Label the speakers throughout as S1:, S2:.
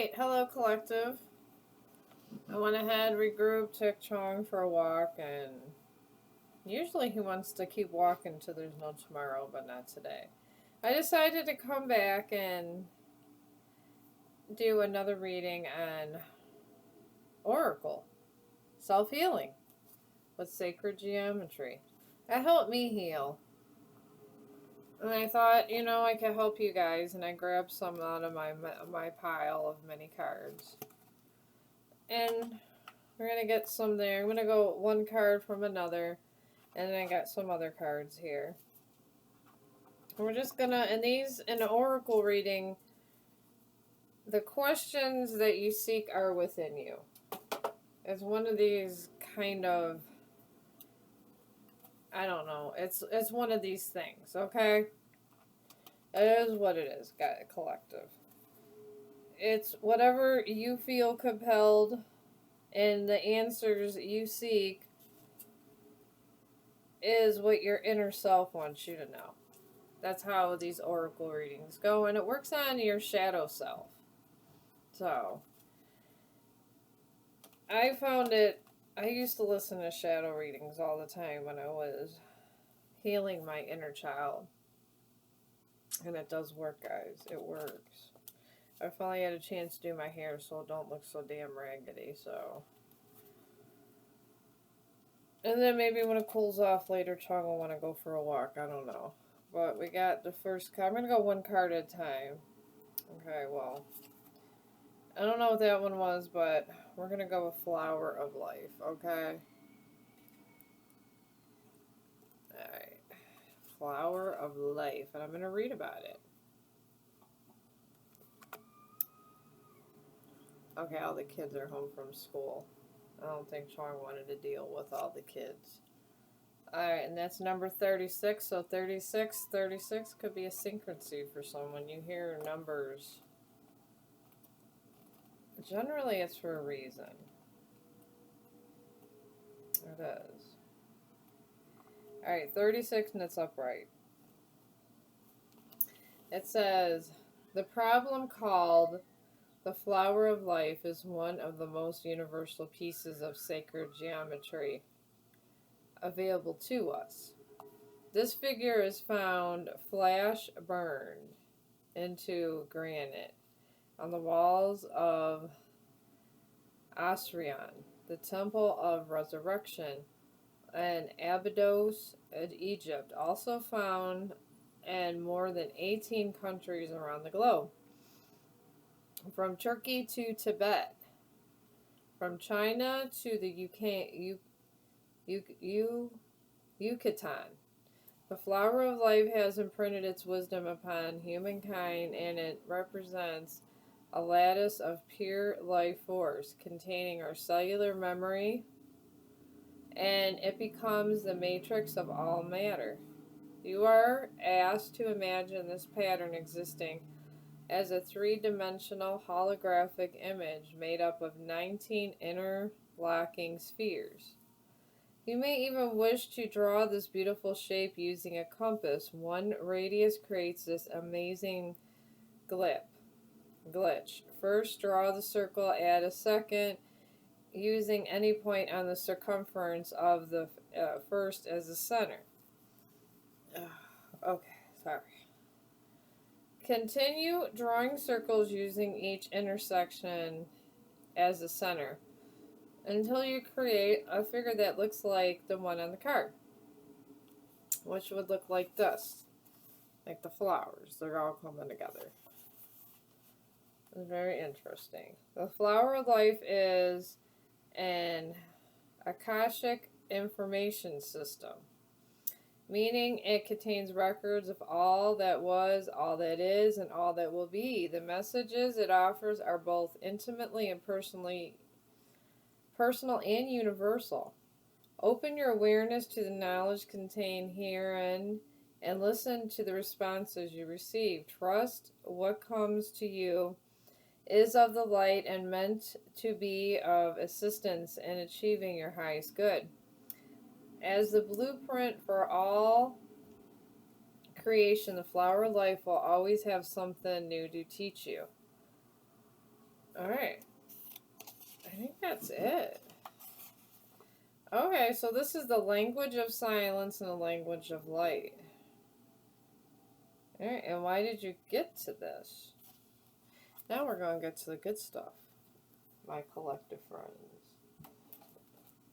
S1: Alright, hello collective. I went ahead, regrouped, took Chong for a walk, and usually he wants to keep walking till there's no tomorrow, but not today. I decided to come back and do another reading on Oracle, self-healing, with sacred geometry. That helped me heal. And I thought, I could help you guys, and I grabbed some out of my pile of many cards. And we're going to get some there. I'm going to go one card from another. And then I got some other cards here. We're just going to, in the Oracle reading, the questions that you seek are within you. It's one of these kind of, I don't know. It's one of these things, okay? It is what it is, collective. It's whatever you feel compelled, and the answers you seek is what your inner self wants you to know. That's how these oracle readings go, and it works on your shadow self. So, I found it, I used to listen to shadow readings all the time when I was healing my inner child. And it does work, guys. It works. I finally had a chance to do my hair so it don't look so damn raggedy, so. And then maybe when it cools off later, Chong will want to go for a walk. I don't know. But we got the first card. I'm going to go one card at a time. Okay, well. I don't know what that one was, but we're going to go with Flower of Life, okay? Alright. Flower of Life. And I'm going to read about it. Okay, all the kids are home from school. I don't think Chong wanted to deal with all the kids. Alright, and that's number 36. So 36 could be a synchronicity for someone. You hear numbers. Generally, it's for a reason. It is. Alright, 36, and it's upright. It says, the problem called the Flower of Life is one of the most universal pieces of sacred geometry available to us. This figure is found flash burned into granite on the walls of Asrian, the Temple of Resurrection, and Abydos in Egypt, also found in more than 18 countries around the globe. From Turkey to Tibet, from China to the Yucatan. The Flower of Life has imprinted its wisdom upon humankind, and it represents a lattice of pure life force containing our cellular memory, and it becomes the matrix of all matter. You are asked to imagine this pattern existing as a three-dimensional holographic image made up of 19 interlocking spheres. You may even wish to draw this beautiful shape using a compass. One radius creates this amazing glitch. First, draw the circle at a second, using any point on the circumference of the first as the center. Okay, sorry. Continue drawing circles using each intersection as the center until you create a figure that looks like the one on the card, which would look like this, like the flowers. They're all coming together. It's very interesting. The Flower of Life is an Akashic information system, meaning it contains records of all that was, all that is, and all that will be. The messages it offers are both intimately and personal and universal. Open your awareness to the knowledge contained herein and listen to the responses you receive. Trust what comes to you is of the light and meant to be of assistance in achieving your highest good. As the blueprint for all creation, the Flower of Life will always have something new to teach you. Alright. I think that's it. Okay, so this is the language of silence and the language of light. Alright, and why did you get to this? Now we're going to get to the good stuff, my collective friends.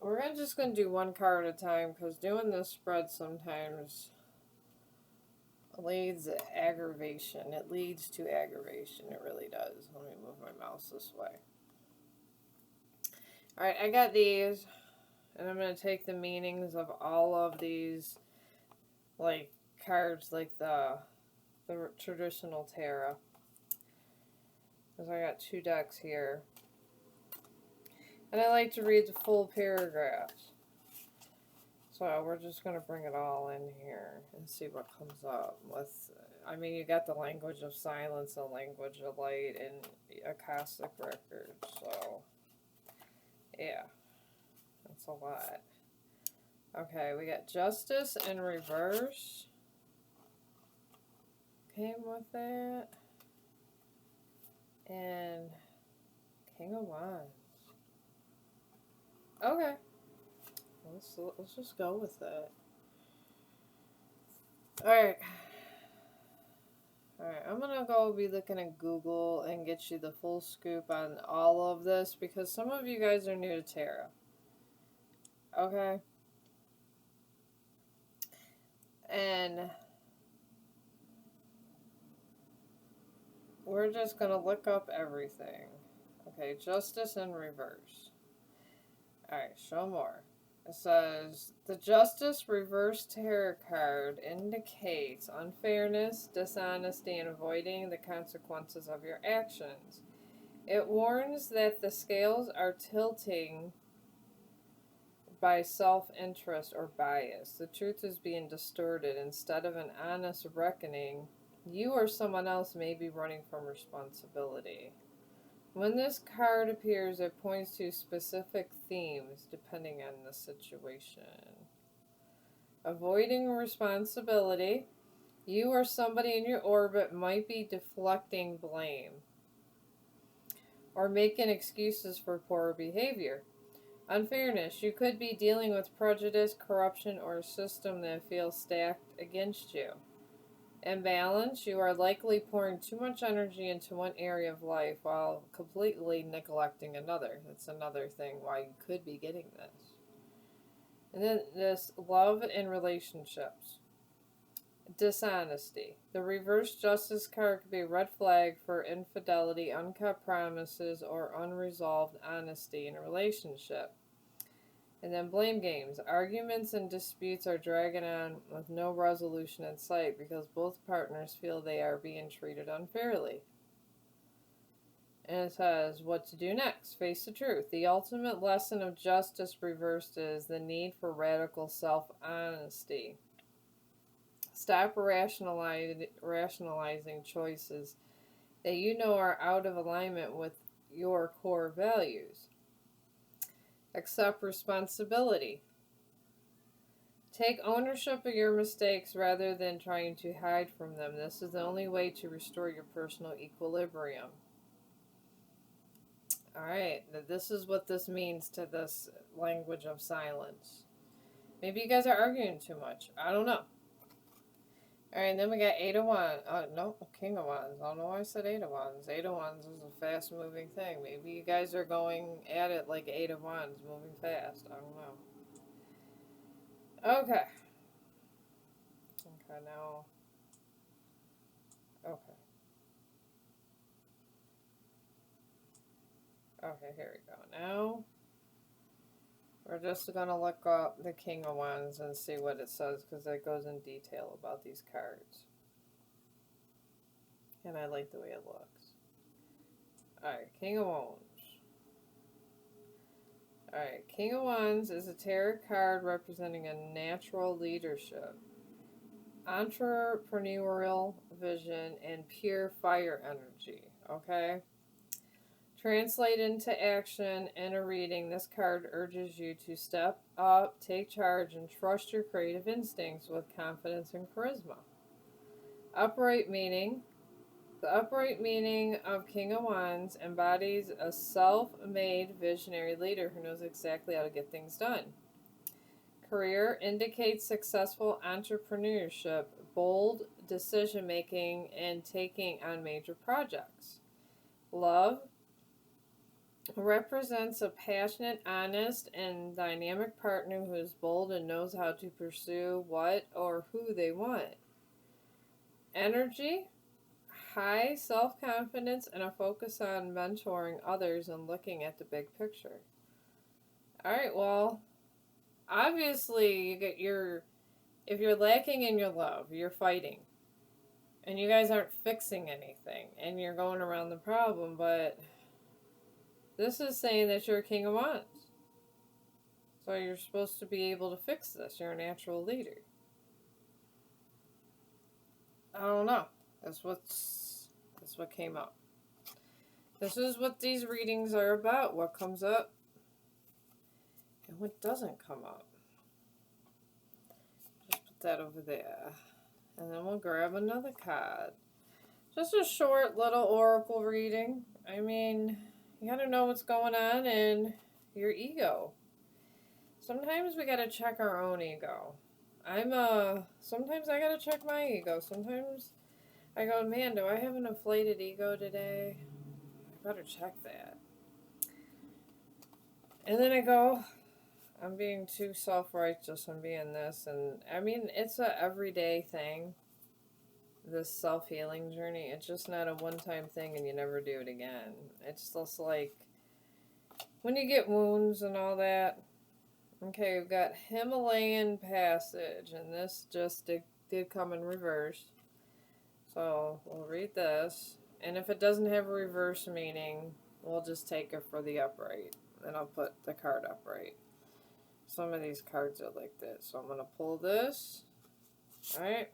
S1: We're just going to do one card at a time because doing this spread sometimes leads to aggravation. It leads to aggravation. It really does. Let me move my mouse this way. Alright, I got these, and I'm going to take the meanings of all of these, like, cards, like the traditional tarot. Because I got 2 decks here. And I like to read the full paragraphs. So we're just going to bring it all in here and see what comes up. With, I mean, you got the language of silence, the language of light, and Akashic record. So, yeah. That's a lot. Okay, we got Justice in reverse. Came with that. And King of Wands. Okay. Let's just go with that. Alright. Alright, I'm gonna go be looking at Google and get you the full scoop on all of this because some of you guys are new to tarot. Okay? And we're just gonna look up everything. Okay, Justice in reverse. Alright, show more. It says, the Justice Reverse Tarot card indicates unfairness, dishonesty, and avoiding the consequences of your actions. It warns that the scales are tilting by self-interest or bias. The truth is being distorted. Instead of an honest reckoning, you or someone else may be running from responsibility. When this card appears, it points to specific themes depending on the situation. Avoiding responsibility. You or somebody in your orbit might be deflecting blame or making excuses for poor behavior. Unfairness. You could be dealing with prejudice, corruption, or a system that feels stacked against you. Imbalance. You are likely pouring too much energy into one area of life while completely neglecting another. That's another thing why you could be getting this. And then this love and relationships. Dishonesty. The reverse justice card could be a red flag for infidelity, unkept promises, or unresolved honesty in a relationship. And then blame games. Arguments and disputes are dragging on with no resolution in sight because both partners feel they are being treated unfairly. And it says, what to do next? Face the truth. The ultimate lesson of justice reversed is the need for radical self-honesty. Stop rationalizing choices that you know are out of alignment with your core values. Accept responsibility. Take ownership of your mistakes rather than trying to hide from them. This is the only way to restore your personal equilibrium. Alright, this is what this means to this language of silence. Maybe you guys are arguing too much. I don't know. Alright, and then we got 8 of Wands. No, King of Wands. I don't know why I said 8 of Wands. 8 of Wands is a fast-moving thing. Maybe you guys are going at it like 8 of Wands, moving fast. I don't know. Okay. Okay, now. Okay. Okay, here we go. Now, we're just going to look up the King of Wands and see what it says, because it goes in detail about these cards. And I like the way it looks. Alright, King of Wands. Alright, King of Wands is a tarot card representing a natural leadership, entrepreneurial vision, and pure fire energy. Okay? Translate into action in a reading. This card urges you to step up, take charge, and trust your creative instincts with confidence and charisma. Upright meaning, The upright meaning of King of Wands embodies a self-made visionary leader who knows exactly how to get things done. Career indicates successful entrepreneurship, bold decision making, and taking on major projects. Love represents a passionate, honest, and dynamic partner who is bold and knows how to pursue what or who they want. Energy, high self confidence, and a focus on mentoring others and looking at the big picture. Alright, well, obviously, you get your. If you're lacking in your love, you're fighting. And you guys aren't fixing anything. And you're going around the problem, but this is saying that you're a King of Wands. So you're supposed to be able to fix this. You're a natural leader. I don't know. That's what came up. This is what these readings are about. What comes up and what doesn't come up. Just put that over there. And then we'll grab another card. Just a short little oracle reading. I mean, you gotta know what's going on in your ego. Sometimes we gotta check our own ego. Sometimes I gotta check my ego. Sometimes I go, man, do I have an inflated ego today? I better check that. And then I go, I'm being too self-righteous. I'm being this. And I mean, it's a everyday thing. This self-healing journey. It's just not a one-time thing and you never do it again. It's just like when you get wounds and all that. Okay, we've got Himalayan Passage, and this just did come in reverse. So we'll read this, and if it doesn't have a reverse meaning, we'll just take it for the upright. Then I'll put the card upright. Some of these cards are like this, so I'm going to pull this. Alright,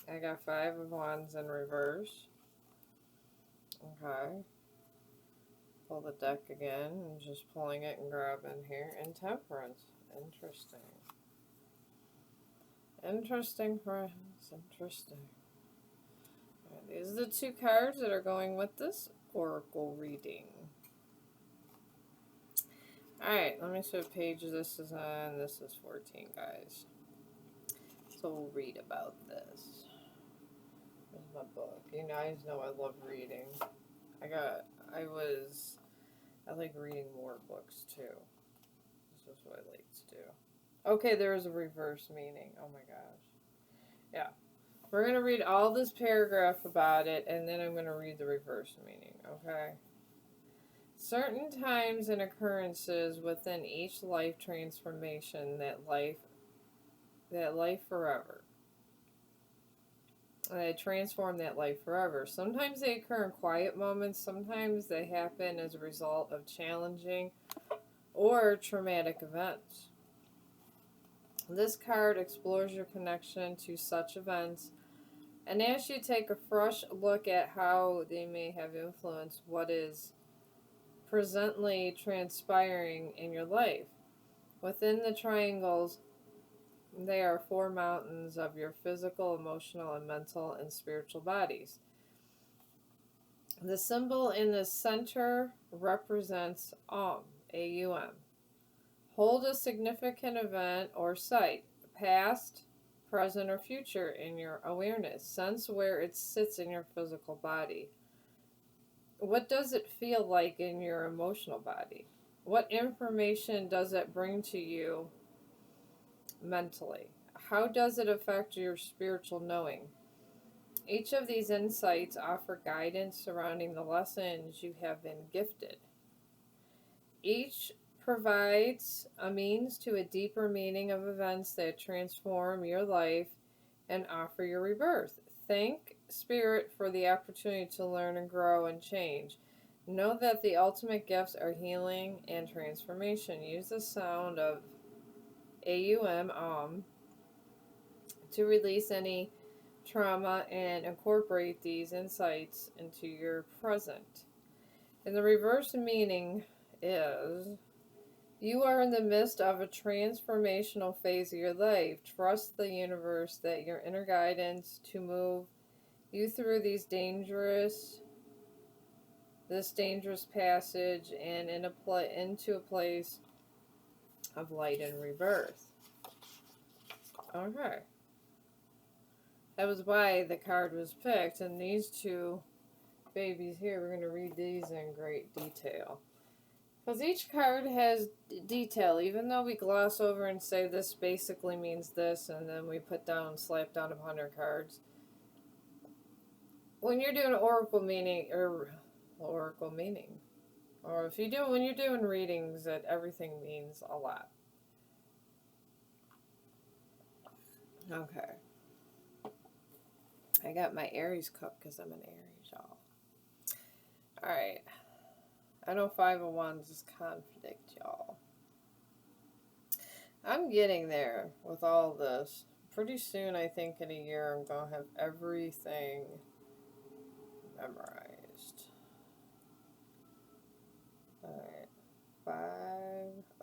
S1: I got 5 of Wands in reverse. Okay. Pull the deck again, and just pulling it and grabbing here. And Temperance. Interesting. Interesting, friends. Interesting. Right, these are the 2 cards that are going with this oracle reading. Alright, let me see what page this is on. This is 14, guys. So we'll read about this. Here's my book. You guys know I love reading. I like reading more books too. This is what I like to do. Okay, there is a reverse meaning. Oh my gosh. Yeah. We're going to read all this paragraph about it, and then I'm going to read the reverse meaning, okay? Certain times and occurrences within each life transformation that life forever. They transform that life forever. Sometimes they occur in quiet moments. Sometimes they happen as a result of challenging or traumatic events. This card explores your connection to such events and asks you to take a fresh look at how they may have influenced what is presently transpiring in your life. Within the triangles, they are 4 mountains of your physical, emotional, and mental and spiritual bodies. The symbol in the center represents Aum, A-U-M. Hold a significant event or sight, past, present, or future in your awareness. Sense where it sits in your physical body. What does it feel like in your emotional body? What information does it bring to you mentally? How does it affect your spiritual knowing? Each of these insights offer guidance surrounding the lessons you have been gifted. Each provides a means to a deeper meaning of events that transform your life and offer your rebirth. Thank Spirit for the opportunity to learn and grow and change. Know that the ultimate gifts are healing and transformation. Use the sound of AUM to release any trauma and incorporate these insights into your present. And the reverse meaning is, you are in the midst of a transformational phase of your life. Trust the universe that your inner guidance to move you through this dangerous passage and into a place of light and rebirth. Okay. That was why the card was picked, and these two babies here, we're going to read these in great detail. Because each card has detail, even though we gloss over and say this basically means this, and then we slap down 100 cards. When you're doing oracle meaning, or if when you're doing readings, that everything means a lot. Okay. I got my Aries cup because I'm an Aries, y'all. Alright. I know 5 of Wands is conflict, y'all. I'm getting there with all this. Pretty soon, I think in a year, I'm going to have everything memorized. Alright. 5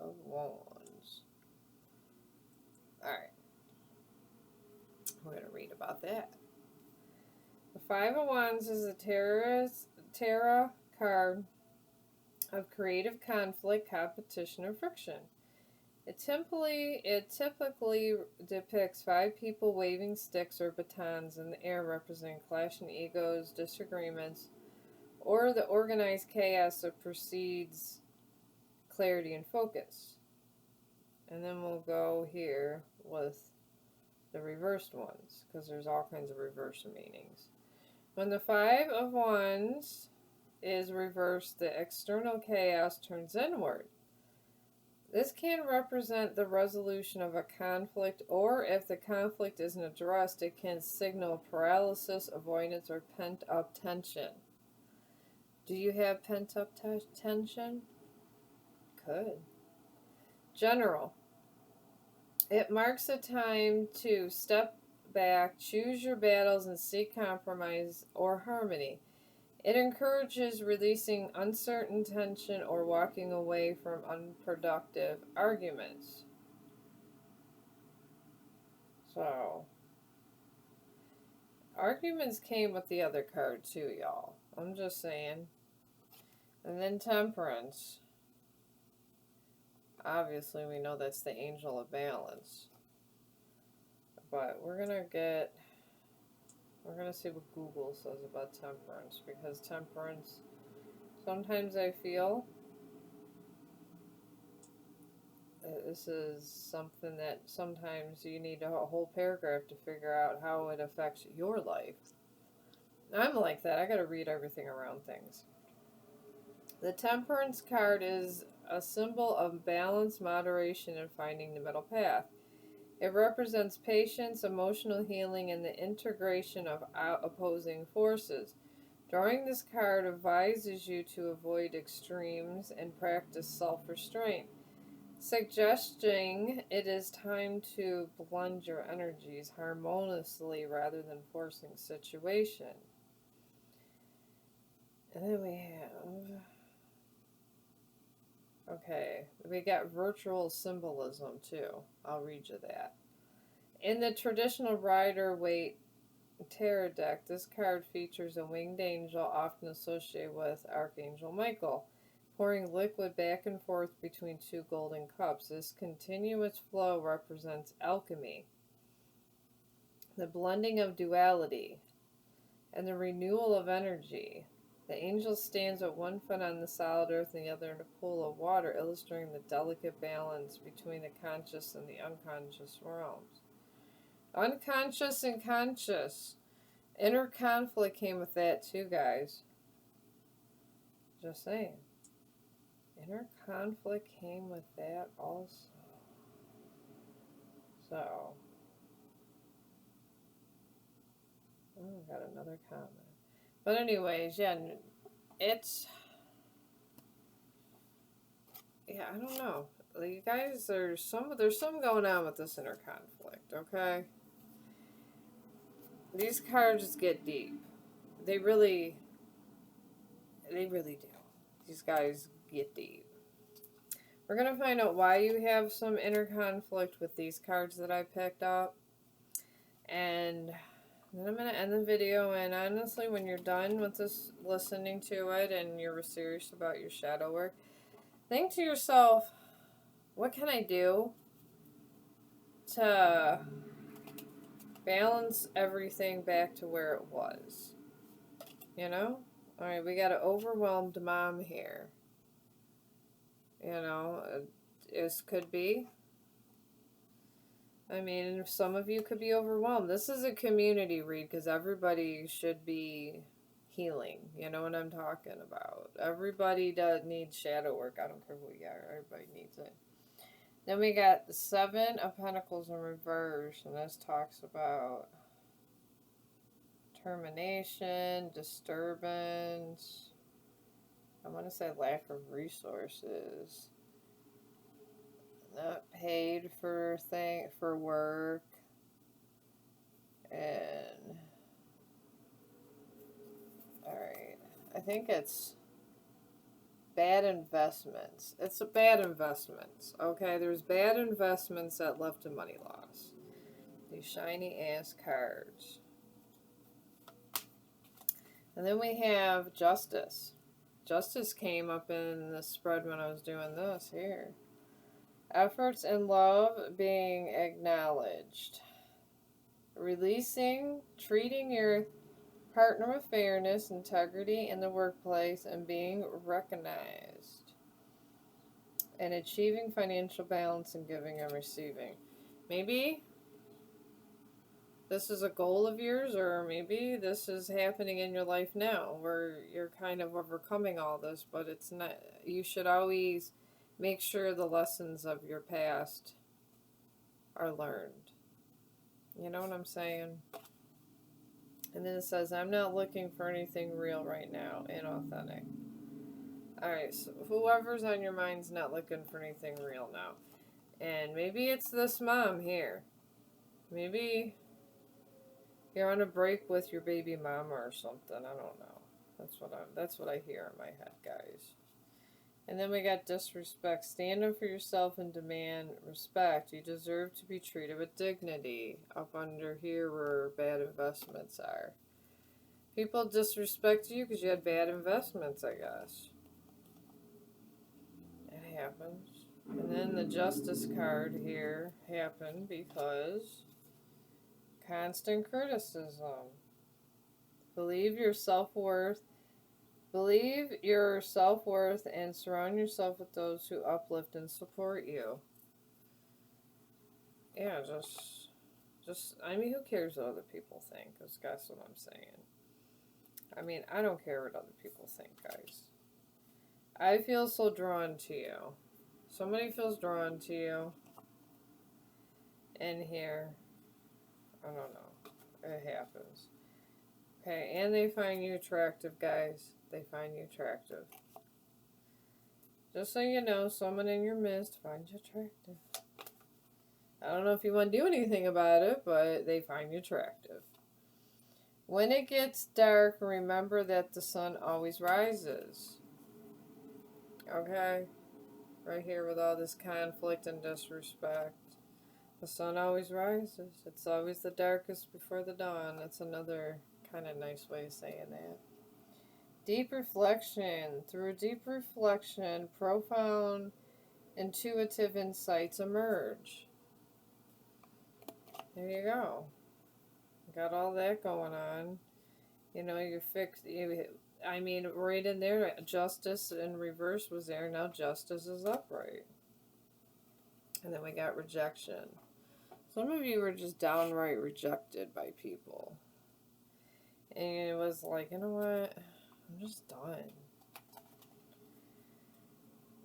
S1: of Wands. Alright. We're going to read about that. The 5 of Wands is a tarot card of creative conflict, competition, or friction. It typically depicts 5 people waving sticks or batons in the air, representing clashing egos, disagreements, or the organized chaos that precedes clarity and focus. And then we'll go here with the reversed ones, because there's all kinds of reverse meanings. When the 5 of Wands is reversed, the external chaos turns inward. This can represent the resolution of a conflict, or if the conflict isn't addressed, it can signal paralysis, avoidance, or pent-up tension. Do you have pent-up tension? Could. General. It marks a time to step back, choose your battles, and seek compromise or harmony. It encourages releasing uncertain tension or walking away from unproductive arguments. So, arguments came with the other card too, y'all. I'm just saying. And then Temperance. Obviously, we know that's the angel of balance. But we're going to see what Google says about temperance, because temperance, sometimes I feel that this is something that sometimes you need a whole paragraph to figure out how it affects your life. I'm like that. I got to read everything around things. The temperance card is a symbol of balance, moderation, and finding the middle path. It represents patience, emotional healing, and the integration of opposing forces. Drawing this card advises you to avoid extremes and practice self-restraint, suggesting it is time to blend your energies harmoniously rather than forcing situation. And then we have... Okay, we got virtual symbolism too. I'll read you that. In the traditional Rider-Waite tarot deck, this card features a winged angel often associated with Archangel Michael, pouring liquid back and forth between 2 golden cups. This continuous flow represents alchemy, the blending of duality, and the renewal of energy. The angel stands with one foot on the solid earth and the other in a pool of water, illustrating the delicate balance between the conscious and the unconscious realms. Unconscious and conscious. Inner conflict came with that too, guys. Just saying. Inner conflict came with that also. So. Oh, got another comment. But anyways, yeah, it's... Yeah, I don't know. You guys, there's some going on with this inner conflict, okay? These cards get deep. They really do. These guys get deep. We're going to find out why you have some inner conflict with these cards that I picked up. And Then I'm going to end the video, and honestly, when you're done with this, listening to it, and you're serious about your shadow work, think to yourself, what can I do to balance everything back to where it was? You know? Alright, we got an overwhelmed mom here. You know, this could be. I mean, some of you could be overwhelmed. This is a community read because everybody should be healing. You know what I'm talking about. Everybody needs shadow work. I don't care who you are. Everybody needs it. Then we got the Seven of Pentacles in reverse, and this talks about termination, disturbance. I want to say lack of resources. Not paid for work, and alright, I think it's bad investments. It's a bad investments, okay? There's bad investments that left to money loss. These shiny ass cards. And then we have Justice. Justice came up in the spread when I was doing this here. Efforts in love being acknowledged. Releasing, treating your partner with fairness, integrity in the workplace, and being recognized. And achieving financial balance in giving and receiving. Maybe this is a goal of yours, or maybe this is happening in your life now where you're kind of overcoming all this, but it's not. You should always make sure the lessons of your past are learned. You know what I'm saying? And then it says, I'm not looking for anything real right now and authentic. Alright, so whoever's on your mind's not looking for anything real now. And maybe it's this mom here. Maybe you're on a break with your baby mama or something. I don't know. That's what I hear in my head, guys. And then we got disrespect. Stand up for yourself and demand respect. You deserve to be treated with dignity. Up under here where bad investments are. People disrespect you because you had bad investments, I guess. It happens. And then the Justice card here happened because constant criticism. Believe your self-worth. Believe your self-worth and surround yourself with those who uplift and support you. Yeah, I mean, who cares what other people think? Because that's what I'm saying. I mean, I don't care what other people think, guys. I feel so drawn to you. Somebody feels drawn to you. In here. I don't know. It happens. Okay, and they find you attractive, guys. They find you attractive. Just so you know, someone in your midst finds you attractive. I don't know if you want to do anything about it, but they find you attractive. When it gets dark, remember that the sun always rises. Okay? Right here with all this conflict and disrespect. The sun always rises. It's always the darkest before the dawn. That's another kind of nice way of saying that. Deep reflection. Through deep reflection, profound, intuitive insights emerge. There you go. Got all that going on. You know, you're fixed. I mean, right in there, justice in reverse was there. Now justice is upright. And then we got rejection. Some of you were just downright rejected by people. And it was like, you know what? I'm just done.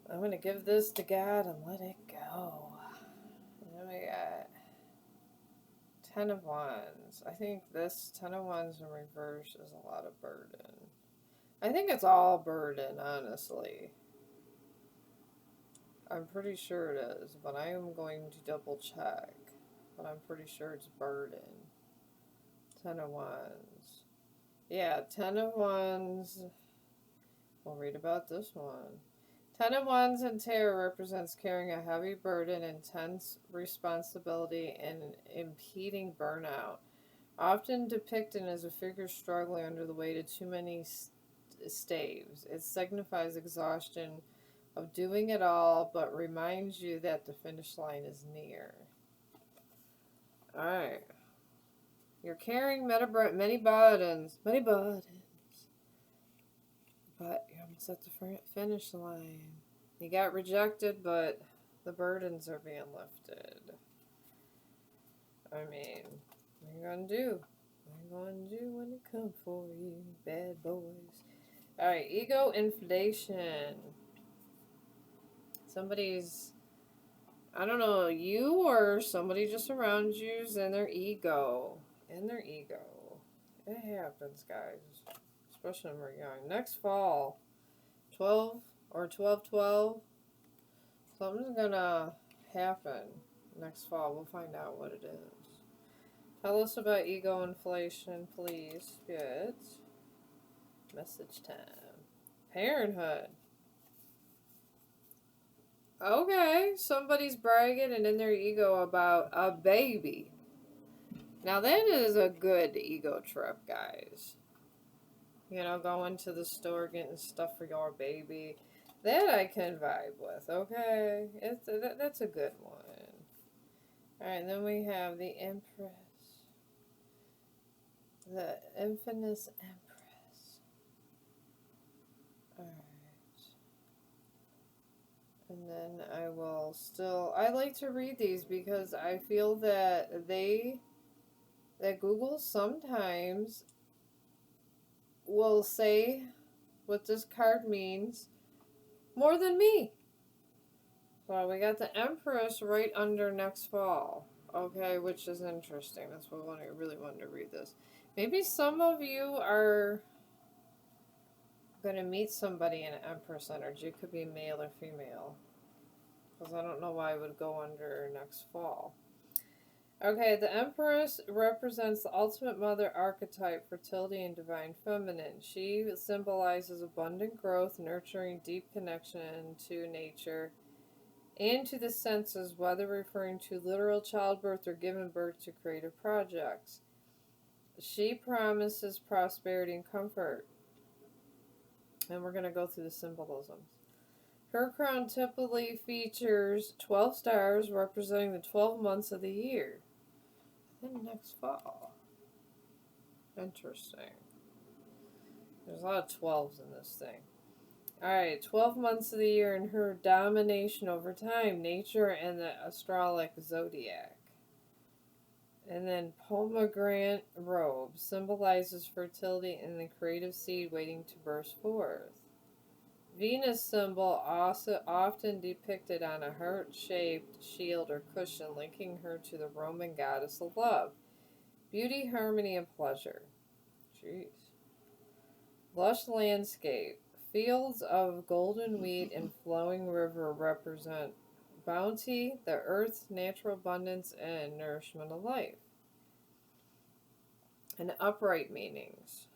S1: I'm going to give this to God and let it go. And then we got Ten of Wands. I think this Ten of Wands in reverse is a lot of burden. I think it's all burden, honestly. I'm pretty sure it is, but I am going to double check. But I'm pretty sure it's burden. Ten of Wands. Yeah, Ten of Wands. We'll read about this one. Ten of Wands in tarot represents carrying a heavy burden, intense responsibility, and impeding burnout. Often depicted as a figure struggling under the weight of too many staves. It signifies exhaustion of doing it all, but reminds you that the finish line is near. Alright. You're carrying many burdens. Many burdens. But you're almost at the finish line. You got rejected, but the burdens are being lifted. I mean, what are you gonna do? What are you gonna do when they come for you, bad boys? Alright, ego inflation. Somebody's, I don't know, you or somebody just around you's in their ego. In their ego. It happens, guys. Especially when we're young. Next fall, 12 or 12/12, something's gonna happen next fall. We'll find out what it is. Tell us about ego inflation, please, Spirit. Message time. Parenthood. Okay, somebody's bragging and in their ego about a baby. Now that is a good ego trip, guys. You know, going to the store, getting stuff for your baby. That I can vibe with, okay? That's a good one. Alright, then we have the Empress. The infamous Empress. Alright. And then I like to read these because I feel that that Google sometimes will say what this card means more than me. So we got the Empress right under next fall. Okay, which is interesting. That's why I really wanted to read this. Maybe some of you are going to meet somebody in Empress energy. It could be male or female. Because I don't know why it would go under next fall. Okay, the Empress represents the ultimate mother archetype, fertility and divine feminine. She symbolizes abundant growth, nurturing deep connection to nature and to the senses, whether referring to literal childbirth or giving birth to creative projects. She promises prosperity and comfort. And we're going to go through the symbolisms. Her crown typically features 12 stars representing the 12 months of the year. Then next fall. Interesting. There's a lot of 12s in this thing. Alright, 12 months of the year and her domination over time, nature, and the astrologic zodiac. And then pomegranate robe symbolizes fertility and the creative seed waiting to burst forth. Venus symbol also often depicted on a heart-shaped shield or cushion, linking her to the Roman goddess of love, beauty, harmony, and pleasure. Jeez. Lush landscape. Fields of golden wheat and flowing river represent bounty, the earth's natural abundance, and nourishment of life. And upright meanings.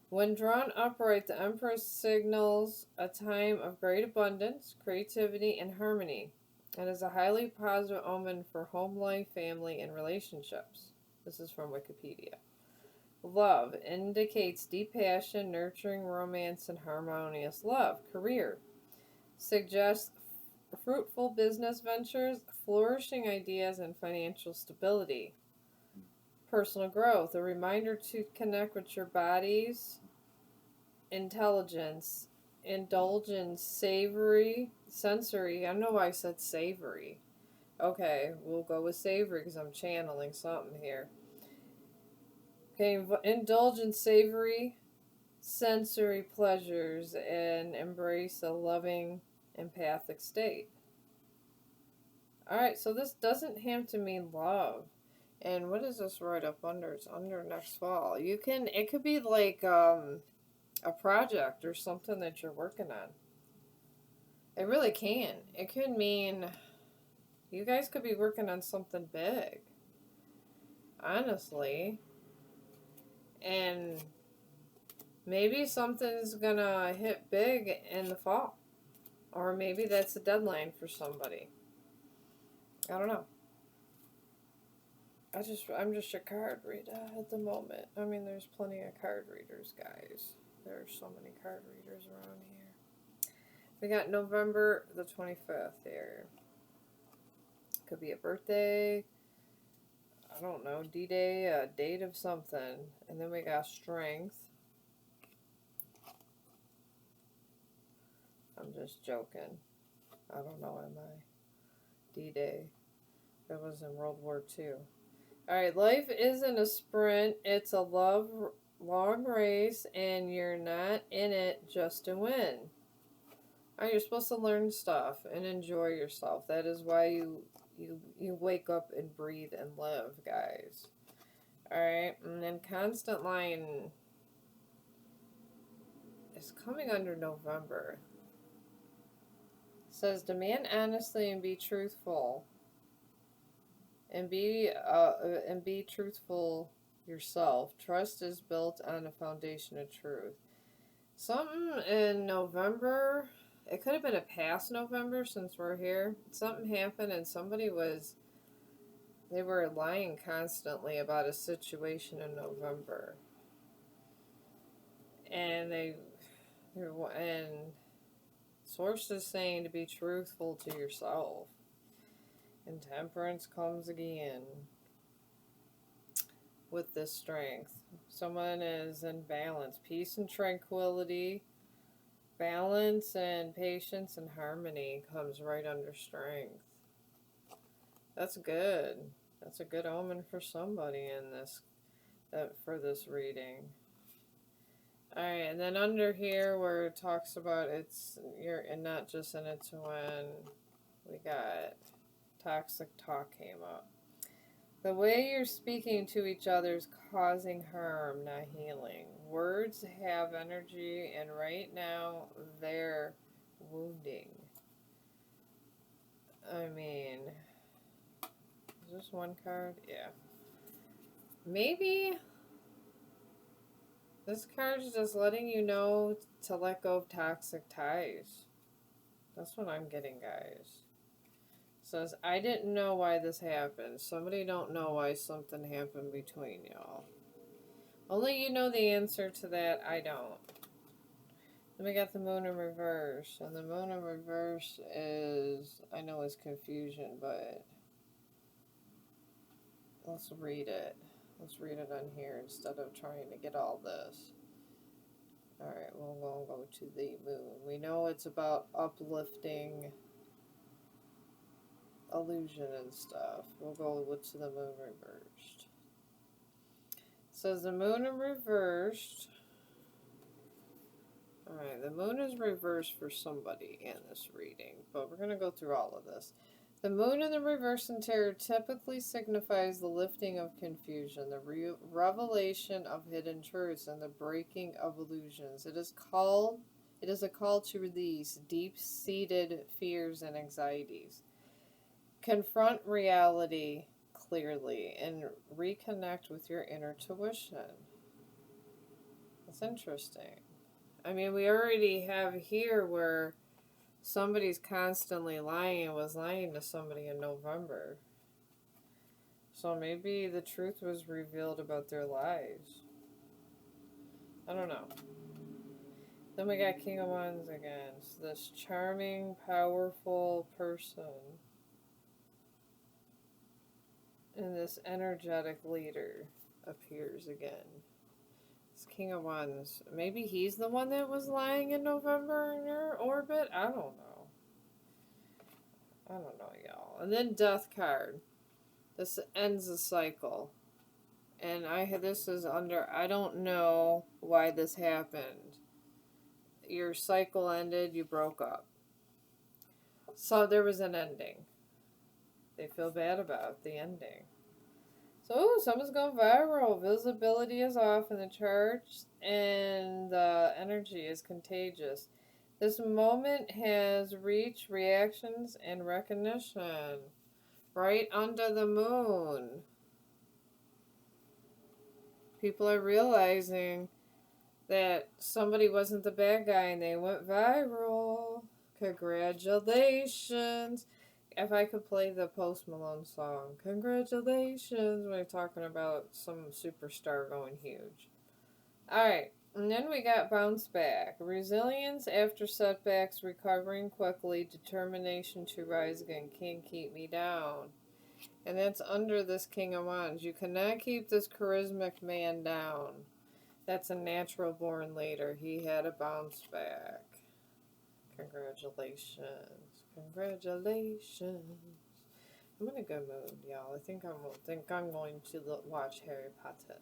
S1: When drawn upright, the Empress signals a time of great abundance, creativity, and harmony, and is a highly positive omen for home life, family, and relationships. This is from Wikipedia. Love indicates deep passion, nurturing romance, and harmonious love. Career suggests fruitful business ventures, flourishing ideas, and financial stability. Personal growth, a reminder to connect with your body's intelligence, indulgence, sensory. I don't know why I said savory. Okay, we'll go with savory because I'm channeling something here. Okay, indulge in savory, sensory pleasures and embrace a loving, empathic state. Alright, so this doesn't have to mean love. And what is this right up under? It's under next fall. It could be like a project or something that you're working on. It really can. It could mean you guys could be working on something big. Honestly. And maybe something's gonna hit big in the fall. Or maybe that's a deadline for somebody. I don't know. I'm just a card reader at the moment. I mean, there's plenty of card readers, guys. There's so many card readers around here. We got November the 25th here. Could be a birthday. I don't know, D-Day, a date of something. And then we got strength. I'm just joking. I don't know, am I? D-Day. That was in World War II. Alright, life isn't a sprint. It's a long race, and you're not in it just to win. Alright, you're supposed to learn stuff and enjoy yourself. That is why you wake up and breathe and live, guys. Alright, and then constant lying is coming under November. It says demand honestly and be truthful. And be truthful yourself. Trust is built on a foundation of truth. Something in November, it could have been a past November since we're here. Something happened and they were lying constantly about a situation in November. And source is saying to be truthful to yourself. And temperance comes again with this strength. Someone is in balance. Peace and tranquility. Balance and patience and harmony comes right under strength. That's good. That's a good omen for somebody in this, for this reading. Alright, and then under here where it talks about you're not just in it to win, we got toxic talk came up. The way you're speaking to each other is causing harm, not healing. Words have energy, and right now they're wounding. I mean, is this one card? Yeah. Maybe this card is just letting you know to let go of toxic ties. That's what I'm getting, guys. Says, I didn't know why this happened. Somebody don't know why something happened between y'all. Only you know the answer to that. I don't. Then we got the moon in reverse. And the moon in reverse is, I know it's confusion, but let's read it. Let's read it on here instead of trying to get all this. Alright, we'll go to the moon. We know it's about uplifting illusion and stuff. We'll go to the moon reversed. It says the moon in reversed. Alright, the moon is reversed for somebody in this reading, but we're going to go through all of this. The moon in the reverse in tarot typically signifies the lifting of confusion, the revelation of hidden truths, and the breaking of illusions. It is a call to release deep-seated fears and anxieties. Confront reality clearly and reconnect with your inner tuition. That's interesting. I mean, we already have here where somebody's constantly lying and was lying to somebody in November. So maybe the truth was revealed about their lies. I don't know. Then we got King of Wands again. So this charming, powerful person. And this energetic leader appears again. This King of Wands. Maybe he's the one that was lying in November in your orbit? I don't know. I don't know, y'all. And then Death card. This ends the cycle. And this is under, I don't know why this happened. Your cycle ended, you broke up. So there was an ending. They feel bad about the ending. So, someone's going viral. Visibility is off in the church, and the energy is contagious. This moment has reach, reactions, and recognition. Right under the moon. People are realizing that somebody wasn't the bad guy, and they went viral. Congratulations. if I could play the Post Malone song, congratulations, when you're talking about some superstar going huge. Alright, and then we got bounce back. Resilience after setbacks, recovering quickly, determination to rise again, can't keep me down. And that's under this King of Wands. You cannot keep this charismatic man down. That's a natural born leader. He had a bounce back. Congratulations. Congratulations. I'm in a good mood, y'all. I think I'm going to watch Harry Potter.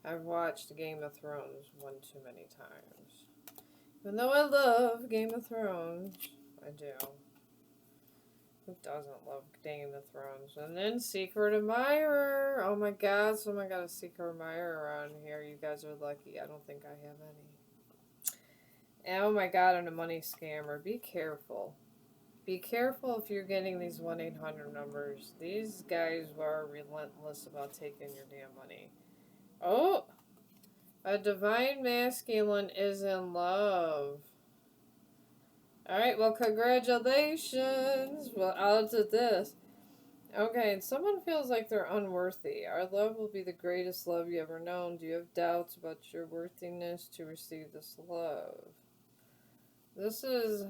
S1: I've watched Game of Thrones one too many times. Even though I love Game of Thrones, I do. Who doesn't love Game of Thrones? And then Secret Admirer. Oh my god, someone got a Secret Admirer around here. You guys are lucky. I don't think I have any. Oh my god, and a money scammer. Be careful. Be careful if you're getting these 1-800 numbers. These guys are relentless about taking your damn money. Oh! A divine masculine is in love. Alright, well, congratulations. Well, I'll do this. Okay, and someone feels like they're unworthy. Our love will be the greatest love you ever known. Do you have doubts about your worthiness to receive this love? This is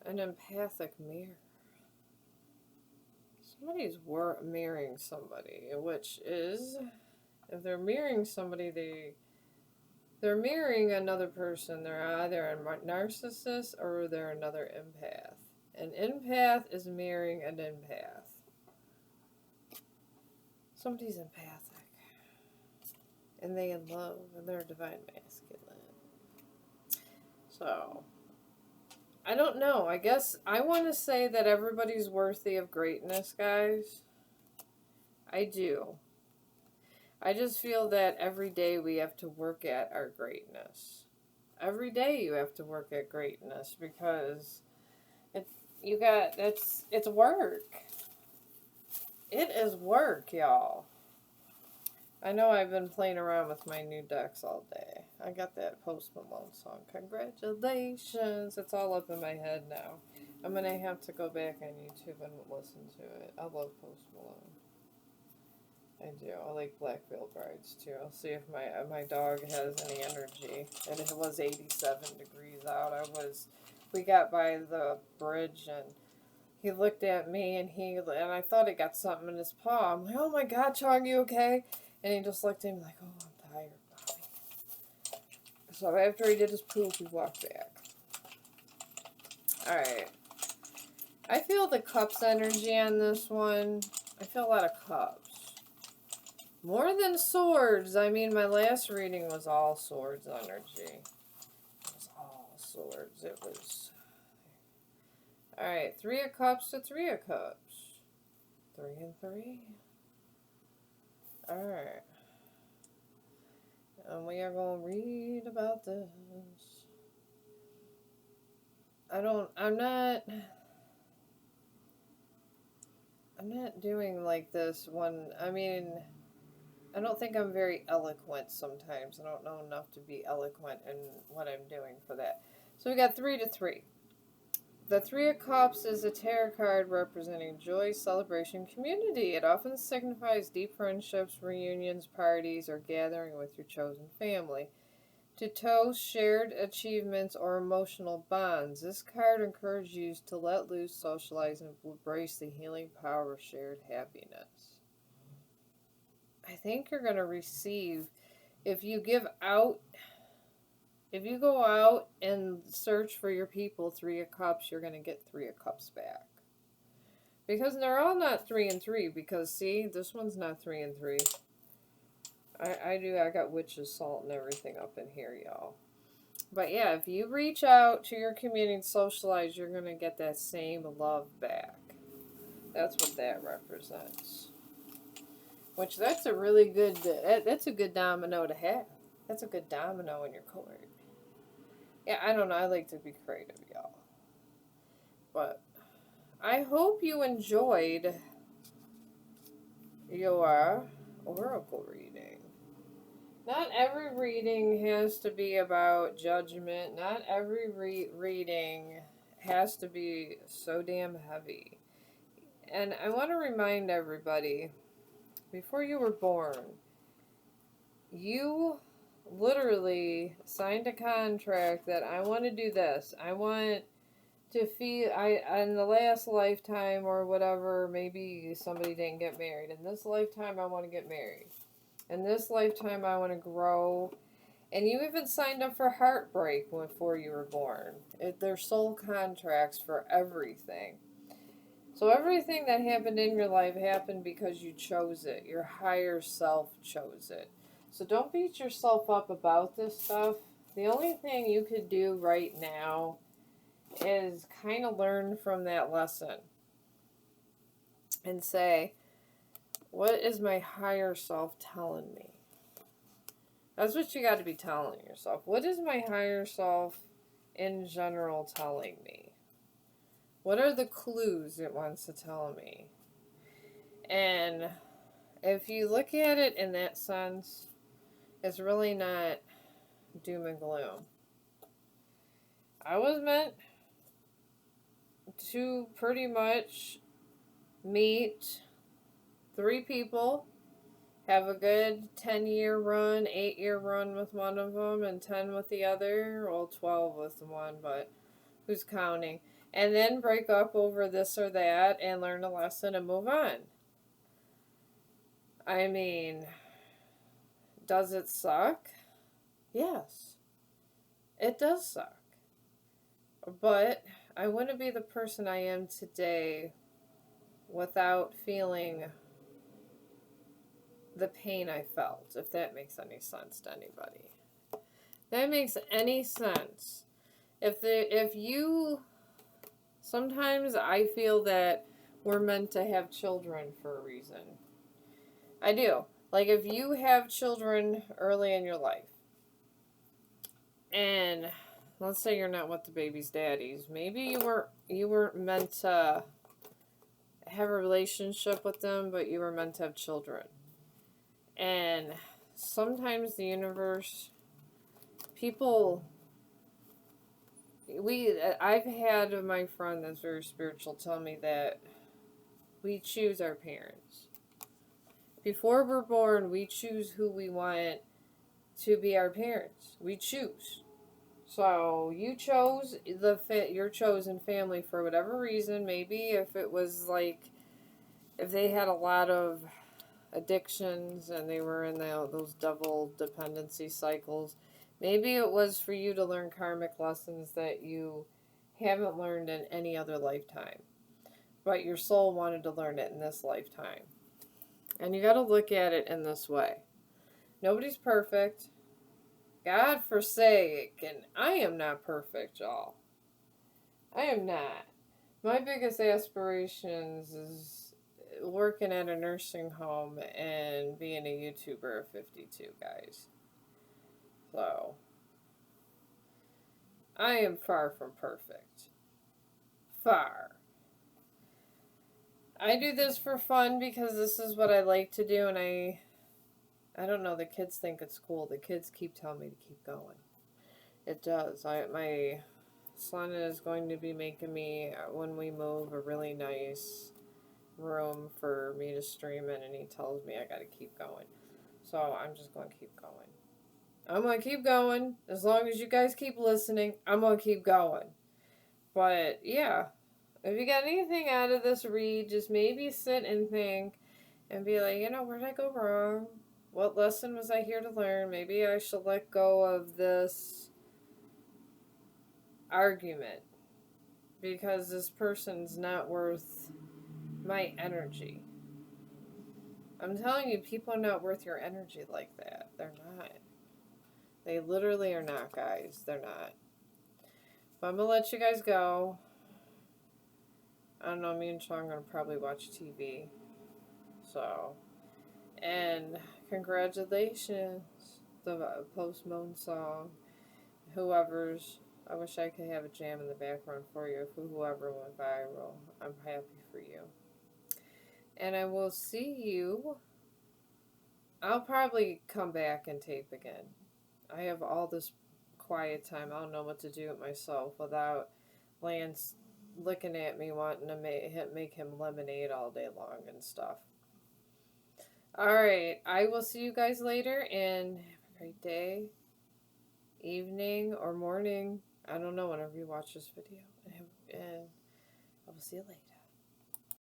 S1: an empathic mirror. Somebody's mirroring somebody, which is, if they're mirroring somebody, they're mirroring another person. They're either a narcissist or they're another empath. An empath is mirroring an empath. Somebody's empathic. And they in love, and they're a divine masculine. So, I don't know. I guess I want to say that everybody's worthy of greatness, guys. I do. I just feel that every day we have to work at our greatness. Every day you have to work at greatness because it's work. It is work, y'all. I know I've been playing around with my new decks all day. I got that Post Malone song. Congratulations. It's all up in my head now. I'm going to have to go back on YouTube and listen to it. I love Post Malone. I do. I like Black Veil Brides too. I'll see if my dog has any energy. And it was 87 degrees out. We got by the bridge and he looked at me and I thought he got something in his paw. I'm like, oh my god, Chong, you okay? And he just looked at me like, oh, I'm tired, Mommy. So after he did his poop, we walked back. Alright. I feel the cups energy on this one. I feel a lot of cups. More than swords. I mean, my last reading was all swords energy. It was all swords. It was... Alright, 3 of Cups to 3 of Cups. 3 and 3. Alright. And we are going to read about this. I'm not doing like this one. I mean, I don't think I'm very eloquent sometimes. I don't know enough to be eloquent in what I'm doing for that. So we got 3 to 3. The 3 of Cups is a tarot card representing joy, celebration, community. It often signifies deep friendships, reunions, parties, or gathering with your chosen family. To toast shared achievements or emotional bonds. This card encourages you to let loose, socialize, and embrace the healing power of shared happiness. I think you're going to receive, if you go out and search for your people, 3 of Cups, you're going to get 3 of Cups back. Because they're all not 3 and 3, because see, this one's not 3 and 3. I got witch's salt and everything up in here, y'all. But yeah, if you reach out to your community and socialize, you're going to get that same love back. That's what that represents. Which, that's a really good, that's a good domino to have. That's a good domino in your court. Yeah, I don't know, I like to be creative, y'all. But, I hope you enjoyed your oracle reading. Not every reading has to be about judgment. Not every reading has to be so damn heavy. And I want to remind everybody, before you were born, you literally signed a contract that I want to do this. I want to feel, in the last lifetime or whatever, maybe somebody didn't get married. In this lifetime, I want to get married. In this lifetime, I want to grow. And you even signed up for heartbreak before you were born. They're soul contracts for everything. So everything that happened in your life happened because you chose it. Your higher self chose it. So don't beat yourself up about this stuff. The only thing you could do right now is kind of learn from that lesson and say, what is my higher self telling me? That's what you got to be telling yourself. What is my higher self in general telling me? What are the clues it wants to tell me? And if you look at it in that sense, it's really not doom and gloom. I was meant to pretty much meet 3 people, have a good 10-year run, 8-year run with one of them, and 10 with the other. Well, 12 with the one, but who's counting? And then break up over this or that and learn a lesson and move on. I mean, does it suck? Yes, it does suck. But I wouldn't be the person I am today without feeling the pain I felt, if that makes any sense to anybody. That makes any sense. If you, sometimes I feel that we're meant to have children for a reason. I do. Like if you have children early in your life, and let's say you're not with the baby's daddies, maybe you weren't meant to have a relationship with them, but you were meant to have children. And sometimes the universe, I've had my friend that's very spiritual tell me that we choose our parents. Before we're born, we choose who we want to be our parents. We choose. So you chose your chosen family for whatever reason. Maybe if it was like, if they had a lot of addictions and they were in those double dependency cycles, maybe it was for you to learn karmic lessons that you haven't learned in any other lifetime, but your soul wanted to learn it in this lifetime. And you got to look at it in this way. Nobody's perfect. God forsake, and I am not perfect, y'all. I am not. My biggest aspirations is working at a nursing home and being a YouTuber at 52, guys. So, I am far from perfect. Far. I do this for fun because this is what I like to do, and I don't know, the kids think it's cool. The kids keep telling me to keep going. It does. My son is going to be making me, when we move, a really nice room for me to stream in, and he tells me I gotta keep going. So I'm just going to keep going. I'm going to keep going. As long as you guys keep listening, I'm going to keep going. But yeah, if you got anything out of this read, just maybe sit and think and be like, where did I go wrong? What lesson was I here to learn? Maybe I should let go of this argument because this person's not worth my energy. I'm telling you, people are not worth your energy like that. They're not. They literally are not, guys. They're not. But I'm going to let you guys go. I don't know, me and Sean are going to probably watch TV. So, and congratulations, the Post Malone song. Whoever's, I wish I could have a jam in the background for you. Whoever went viral, I'm happy for you. And I will see you. I'll probably come back and tape again. I have all this quiet time. I don't know what to do with myself without Lance looking at me wanting to make him lemonade all day long and stuff. Alright, I will see you guys later, and have a great day, evening, or morning. I don't know, whenever you watch this video. And I will see you later.